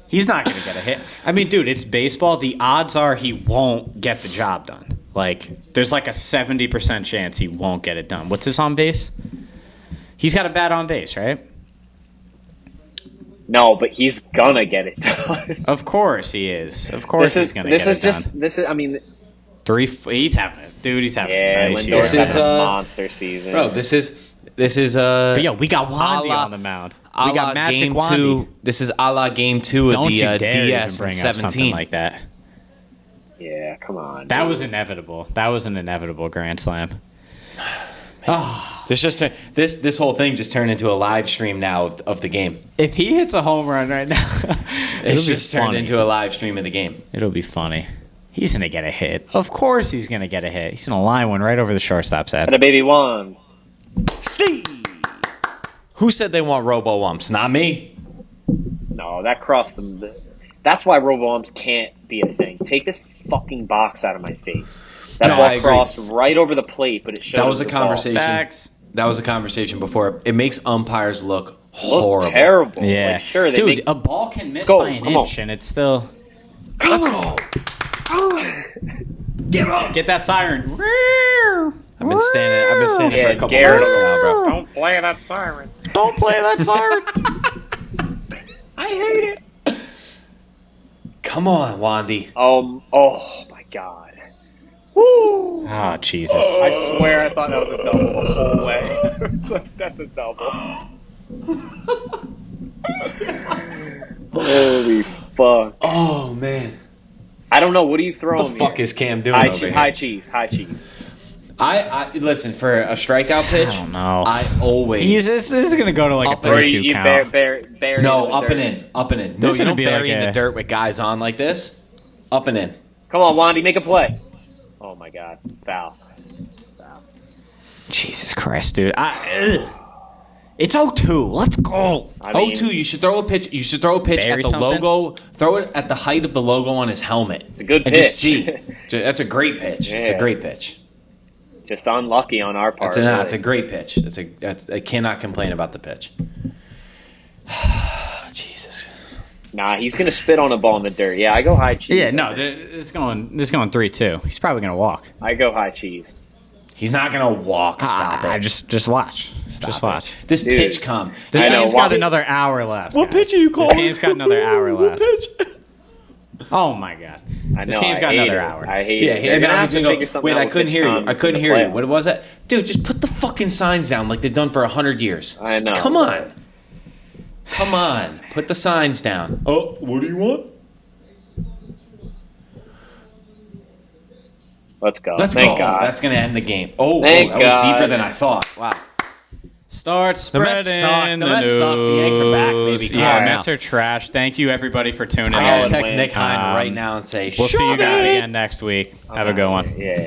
He's not going to get a hit. I mean, dude, it's baseball. The odds are he won't get the job done. Like, there's like a 70% chance he won't get it done. What's his on base? He's got a bat on base, right? No, but he's gonna get it done. Of course he is. Of course he's going to get it done. This is. I mean, He's having it. Dude, he's having yeah, a nice year. Lindor's This is, having a monster season. Bro, this is But yo, we got Wandy a la- on the mound. a We got la Magic game Wandy. 2. This is a la game 2 of Don't the you dare DS even in bring up something 17. like that. Yeah, come on. That dude. was inevitable. That was an inevitable grand slam. This just this whole thing just turned into a live stream now of the game. If he hits a home run right now, It's just turned into a live stream of the game. It'll be funny. He's going to get a hit. Of course he's going to get a hit. He's going to line one right over the shortstop's head. And a baby one. Steve, who said they want robo umps? Not me. No, that crossed them. That's why robo-umps can't be a thing. Take this fucking box out of my face. That No, I ball agree. crossed right over the plate, but it showed. That was a the ball. conversation. Facts. That was a conversation before. It makes umpires look horrible. Look terrible. Yeah. Like, sure, they Dude, make, a ball can miss go. by an Come on. inch, and it's still... Let's go. Get that siren. I've been standing for a couple Garrett minutes now, bro. Don't play that siren. Don't play that siren. I hate it. Come on, Wandy. Oh my God. Woo! Oh, Jesus. I swear I thought that was a double the whole way. I was like, that's a double. Holy fuck. Oh, man. I don't know. What are you throwing What the fuck here? is Cam doing over here? High cheese. I listen, for a strikeout pitch, I don't know. I always... This is going to go to like Up a and- 32 you count. bury No, it up the and dirt. in. Up and in. No, This is you gonna don't be bury like in the a- dirt with guys on like this. Up and in. Come on, Wandy, make a play. Oh my God, foul. Jesus Christ, dude. It's 0-2. Let's go. I mean, 0-2, you should throw a pitch. You should throw a pitch Bury at the something? logo. Throw it at the height of the logo on his helmet. It's a good and pitch. just see. That's a great pitch. It's a Yeah. great pitch. Just unlucky on our part. It's a great pitch. I cannot complain about the pitch. Jesus. Nah, he's gonna spit on a ball in the dirt. Yeah, I go high cheese. Yeah, no, it's going 3-2. He's probably going to walk. I go high cheese. He's not gonna walk. Stop it. Just watch. Stop just it. watch. This Dude. pitch come. This I know, game's got why- another hour left. What guys. pitch are you calling? This game's got another hour left. Pitch? Oh my God. I know. This game's got I hate another it. hour. I hate Yeah, it. They're and gonna now have he's to gonna figure go. something Wait, out I with couldn't pitch hear you. com I couldn't in the hear you. playoffs. What was that? Dude, just put the fucking signs down like they've done for 100 years. I know. Come on. Come on. Put the signs down. Oh, what do you want? Let's go. Let's Thank go. God. That's going to end the game. Oh, Thank that was God. deeper than I thought. Wow. Start The spreading Mets suck. The the Mets news. suck. The Yanks are back, baby. Yeah, All right. Mets are trash. Thank you, everybody, for tuning I in. got to text win. Nick Hine right Um, now and say, We'll see you "Shove guys it." again next week. Have a good one. Yeah.